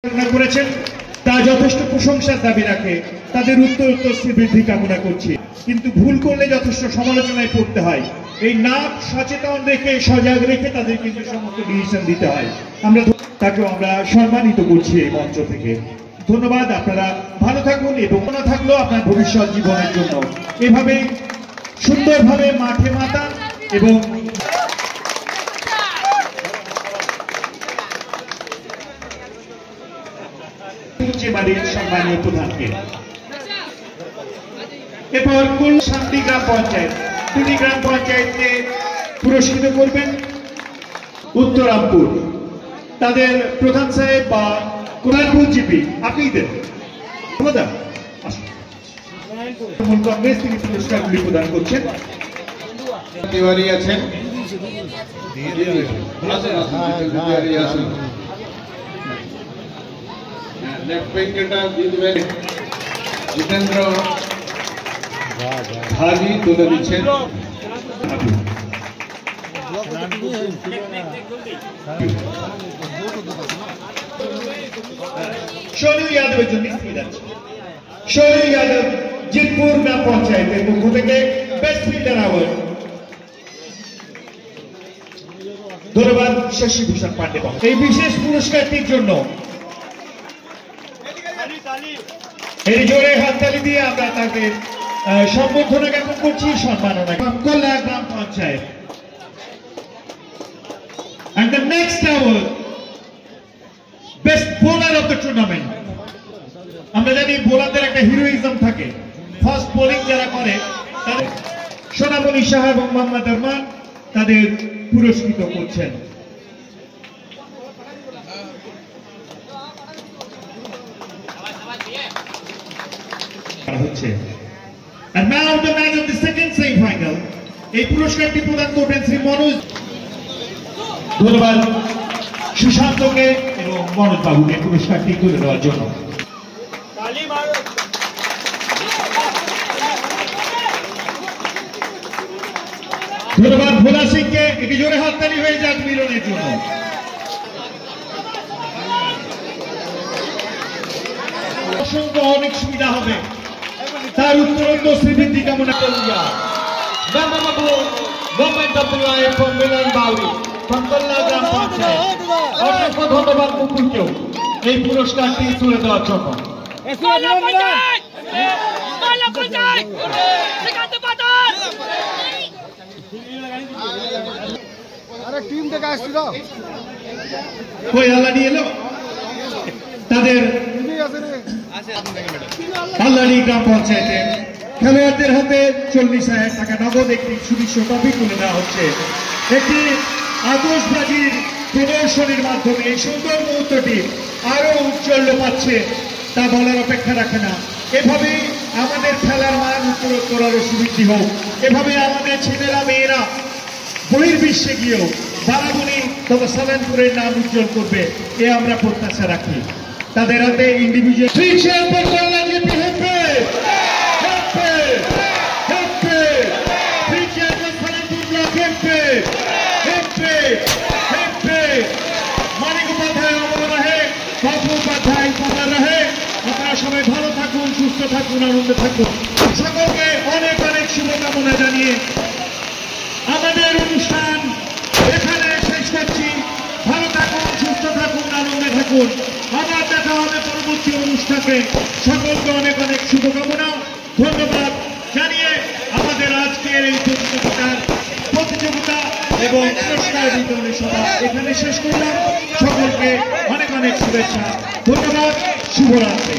করেছেন তা যথেষ্ট প্রশংসার দাবি রাখে। তাদের উত্তরোত্তর শ্রীবৃদ্ধি কামনা করছি, কিন্তু ভুল করলে যথেষ্ট সমালোচনায় পড়তে হয়। এই নাক সচেতন রেখে সজাগ রেখে তাদের কিন্তু সমস্ত ডিসিশন দিতে হয়। তাকেও আমরা সম্মানিত করছি এই মঞ্চ থেকে। ধন্যবাদ। আপনারা ভালো থাকুন এবং না থাকলেও আপনার ভবিষ্যৎ জীবনের জন্য এভাবে সুন্দরভাবে মাঠে মাতান এবং সম্মানীয় প্রধানকে। এরপর শান্তি গ্রাম পঞ্চায়েত, দুটি গ্রাম পঞ্চায়েতকে পুরস্কৃত করবেন উত্তরামপুর। তাদের প্রধান সাহেব বা কোরআনপুর জিপি আপনি দেন। কংগ্রেস তিনি পুরস্কারগুলি প্রদান করছেন। তিওয়ারি আছেন, জিতেন্দ্র ভাজি তুলে দিচ্ছেন। শৈলু যাদবের জন্য শৈলু যাদব জিতপুর গ্রাম পঞ্চায়েতের পক্ষ থেকে বেস্ট ফিল্ডার অ্যাওয়ার্ড। ধন্যবাদ শশীভূষণ পান্ডে। এই বিশেষ পুরস্কারটির জন্য এই জোরে হাততালি দিয়ে আমরা তাকে সম্বর্ধনা জ্ঞাপন করছি, সম্মাননা। কল্যাণ গ্রাম panchayat. And the next award, best bowler of the tournament. আমরা জানি বোলারদের একটা হিরোইজম থাকে, ফার্স্ট বোলিং যারা করে তাদের সোনামণি সাহা এবং মোহাম্মদ আরমান তাদের পুরস্কৃত করছেন। And man of the match of the second semi-final, এই পুরস্কারটি প্রদান করবেন শ্রী মনোজ। ধন্যবাদ সুশান্তকে এবং মনোজ বাবুকে পুরস্কারটি তুলে দেওয়ার জন্য। ধন্যবাদ ভোলা সিংকে। এটি জোরে হাততালি হয়ে যাক মিলনের জন্য। অসংখ্য অনেক সুবিধা হবে, তার উত্তরোত্তর শ্রীবৃদ্ধি কামনা করিয়া অসংখ্য ধন্যবাদ মুকুলকেও এই পুরস্কারটি তুলে দেওয়ার জন্য। নিয়ে এলো তাদের আল্লাড়ি গ্রাম পঞ্চায়েতে খেলোয়াড়দের হাতে 40,000 টাকা নগদ একটি সুদৃশ্য ট্রফি তুলে দেওয়া হচ্ছে। একটি আতশবাজির প্রদর্শনীর মাধ্যমে এই সুন্দর মুহূর্তটি আরো উজ্জ্বল পাচ্ছে, তা বলার অপেক্ষা রাখে না। এভাবেই আমাদের খেলার মান উত্তরোত্তর আরো সুবৃদ্ধি হোক। এভাবে আমাদের ছেলেরা মেয়েরা বহির্বিশ্বে গিয়েও বারাবণী তথা সালানপুরের নাম উজ্জ্বল করবে, এ আমরা প্রত্যাশা রাখি। তাদের হাতে ইন্ডিভিজুয়াল মানিক উপাধ্যায় অমর রহে, বাবু উপাধ্যায় সবার রহে। আপনারা সবাই ভালো থাকুন, সুস্থ থাকুন, আনন্দে থাকুন। সকলকে অনেক অনেক শুভকামনা জানিয়ে আমাদের অনুষ্ঠান এখানে শেষ করছি। ভালো থাকুন, সুস্থ থাকুন, আনন্দে থাকুন। আবার দেখা হবে পরবর্তী অনুষ্ঠানে। সকলকে অনেক অনেক শুভকামনা, ধন্যবাদ জানিয়ে আমাদের আজকের এই প্রতিযোগিতা এবং পুরস্কার বিতরণী সভা এখানে শেষ করলাম। সকলকে অনেক অনেক শুভেচ্ছা, ধন্যবাদ, শুভরাত্রি।